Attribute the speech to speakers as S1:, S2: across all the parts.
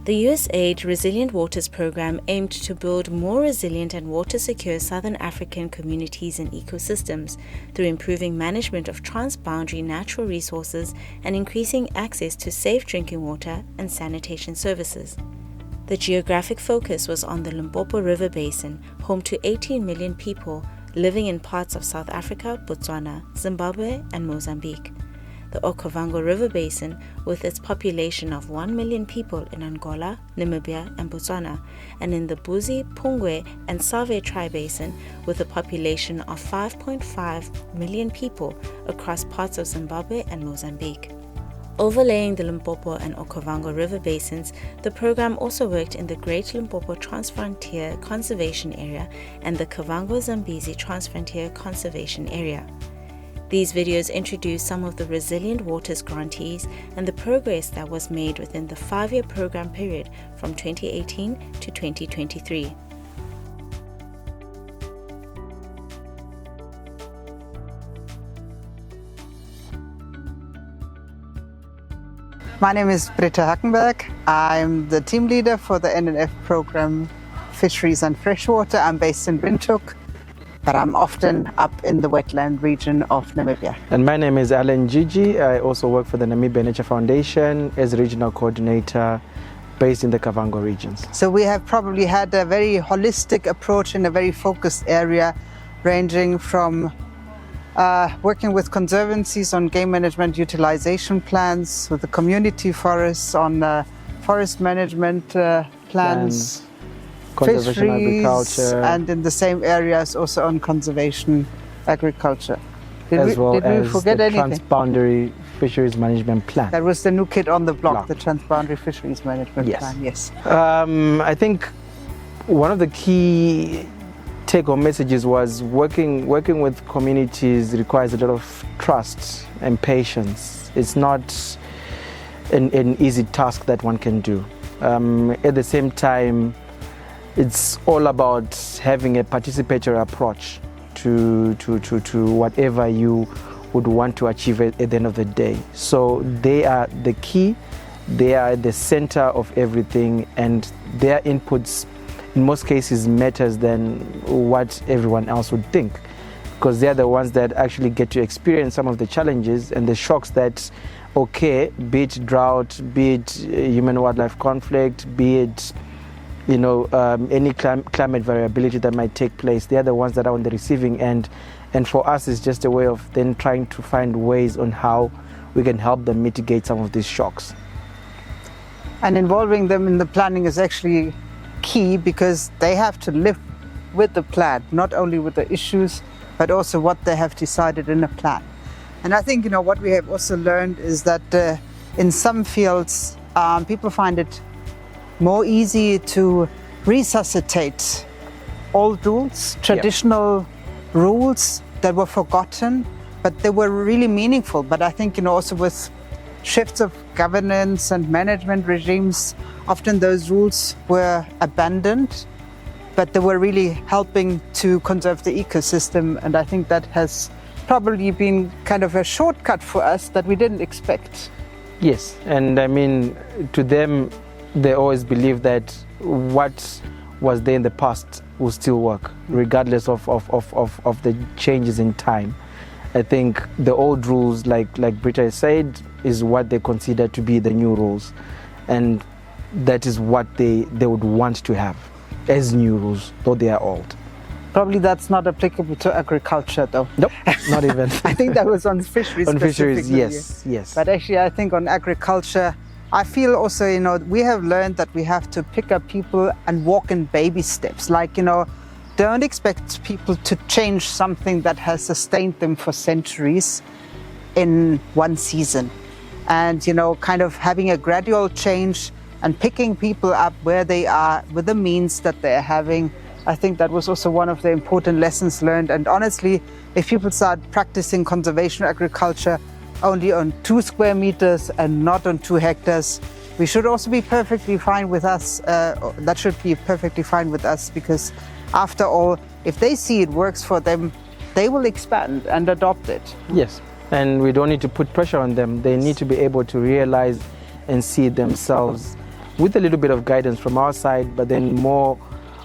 S1: The USAID Resilient Waters program aimed to build more resilient and water-secure Southern African communities and ecosystems through improving management of transboundary natural resources and increasing access to safe drinking water and sanitation services. The geographic focus was on the Limpopo River Basin, home to 18 million people living in parts of South Africa, Botswana, Zimbabwe, and Mozambique. The Okavango River Basin, with its population of 1 million people in Angola, Namibia, and Botswana, and in the Buzi, Pungwe, and Save Tri-Basin, with a population of 5.5 million people across parts of Zimbabwe and Mozambique. Overlaying the Limpopo and Okavango River Basins, the program also worked in the Great Limpopo Transfrontier Conservation Area and the Kavango Zambezi Transfrontier Conservation Area. These videos introduce some of the Resilient Waters grantees and the progress that was made within the 5-year program period from 2018 to 2023.
S2: My name is Britta Hackenberg. I'm the team leader for the NNF program Fisheries and Freshwater. I'm based in Windhoek, but I'm often up in the wetland region of Namibia.
S3: And my name is Alan Gigi. I also work for the Namibia Nature Foundation as regional coordinator based in the Kavango regions.
S2: So we have probably had a very holistic approach in a very focused area, ranging from working with conservancies on game management utilization plans, with the community forests on forest management plans,
S3: conservation
S2: fisheries,
S3: agriculture,
S2: and in the same areas also on conservation agriculture. Did we forget anything?
S3: Transboundary fisheries management plan.
S2: That was the new kid on the block, the transboundary fisheries management plan. Yes.
S3: I think one of the key take-home messages was working with communities requires a lot of trust and patience. It's not an easy task that one can do. At the same time, it's all about having a participatory approach to whatever you would want to achieve at the end of the day. So they are the key, they are the center of everything, and their inputs in most cases matters than what everyone else would think, because they're the ones that actually get to experience some of the challenges and the shocks that, okay, be it drought, be it human-wildlife conflict, be it any climate variability that might take place. They're the ones that are on the receiving end, and for us it's just a way of then trying to find ways on how we can help them mitigate some of these shocks.
S2: And involving them in the planning is actually key, because they have to live with the plan, not only with the issues, but also what they have decided in a plan. And I think what we have also learned is that in some fields people find it more easy to resuscitate old rules, traditional rules that were forgotten, but they were really meaningful. But I think also with shifts of governance and management regimes, often those rules were abandoned, but they were really helping to conserve the ecosystem. And I think that has probably been kind of a shortcut for us that we didn't expect.
S3: Yes, and I mean, to them, they always believe that what was there in the past will still work, regardless of the changes in time. I think the old rules, like Britta said, is what they consider to be the new rules, and that is what they would want to have as new rules, though they are old.
S2: Probably that's not applicable to agriculture, though.
S3: Nope, not even.
S2: I think that was on fisheries.
S3: On fisheries, yes.
S2: But actually, I think on agriculture, I feel also, we have learned that we have to pick up people and walk in baby steps. Like, don't expect people to change something that has sustained them for centuries in one season. And, kind of having a gradual change and picking people up where they are with the means that they're having. I think that was also one of the important lessons learned. And honestly, if people start practicing conservation agriculture only on 2 square meters and not on 2 hectares, we should also be perfectly fine with us. That should be perfectly fine with us, because after all, if they see it works for them, they will expand and adopt it.
S3: Yes, and we don't need to put pressure on them. They need to be able to realize and see themselves with a little bit of guidance from our side, but then more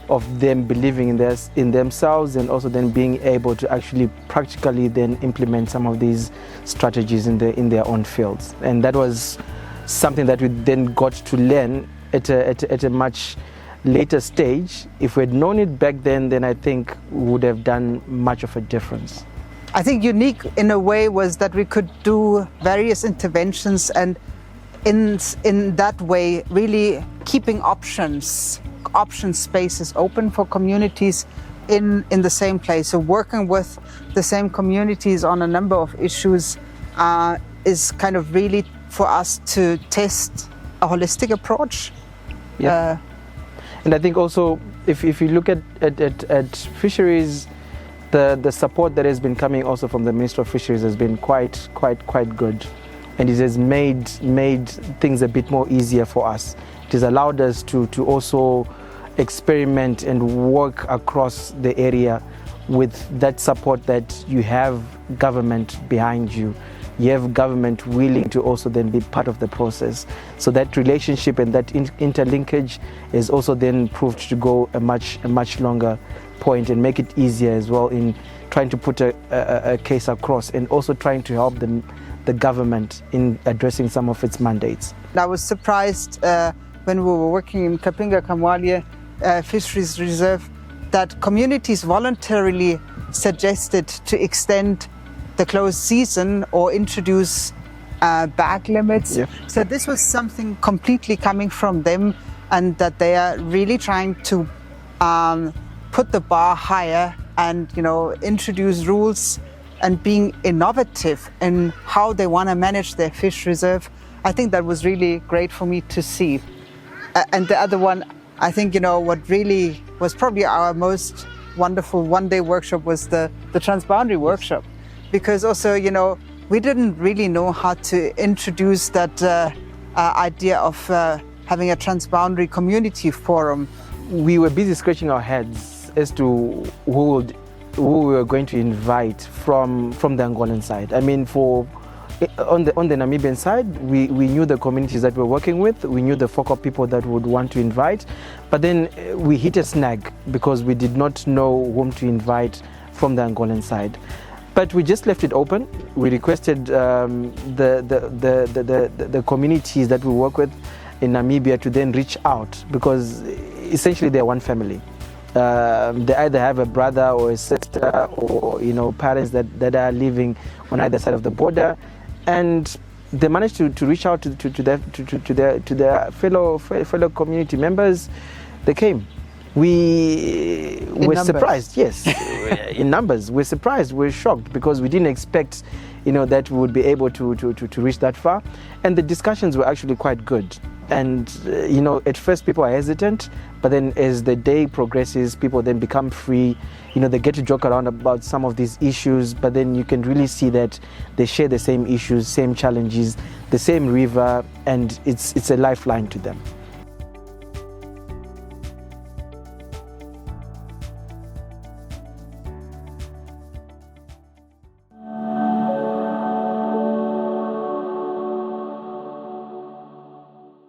S3: of them believing in themselves, and also then being able to actually practically then implement some of these strategies in their own fields. And that was something that we then got to learn at a much later stage. If we had known it back then I think we would have done much of a difference.
S2: I think unique in a way was that we could do various interventions, and in that way really keeping option spaces open for communities in the same place. So working with the same communities on a number of issues is kind of really for us to test a holistic approach.
S3: Yeah. And I think also if you look at fisheries, the support that has been coming also from the Minister of Fisheries has been quite good, and it has made things a bit more easier for us. It has allowed us to also experiment and work across the area with that support, that you have government behind you. You have government willing to also then be part of the process. So that relationship and that interlinkage is also then proved to go a much longer point, and make it easier as well in trying to put a case across, and also trying to help the government in addressing some of its mandates.
S2: I was surprised when we were working in Kapinga Kamwalye Fisheries Reserve that communities voluntarily suggested to extend the closed season or introduce bag limits.
S3: Yeah.
S2: So this was something completely coming from them, and that they are really trying to put the bar higher and introduce rules and being innovative in how they want to manage their fish reserve. I think that was really great for me to see. And the other one, I think what really was probably our most wonderful one-day workshop was the transboundary workshop. Because also, we didn't really know how to introduce that idea of having a transboundary community forum.
S3: We were busy scratching our heads as to who we were going to invite from the Angolan side. I mean, on the Namibian side, we knew the communities that we're working with, we knew the focal people that would want to invite, but then we hit a snag because we did not know whom to invite from the Angolan side. But we just left it open. We requested the communities that we work with in Namibia to then reach out, because essentially they're one family. They either have a brother or a sister, or parents that are living on either side of the border, and they managed to reach out to their fellow community members. They came. We were surprised, yes, in numbers. We're surprised, we're shocked, because we didn't expect, that we would be able to reach that far. And the discussions were actually quite good. And, at first people are hesitant, but then as the day progresses, people then become free. They get to joke around about some of these issues, but then you can really see that they share the same issues, same challenges, the same river, and it's a lifeline to them.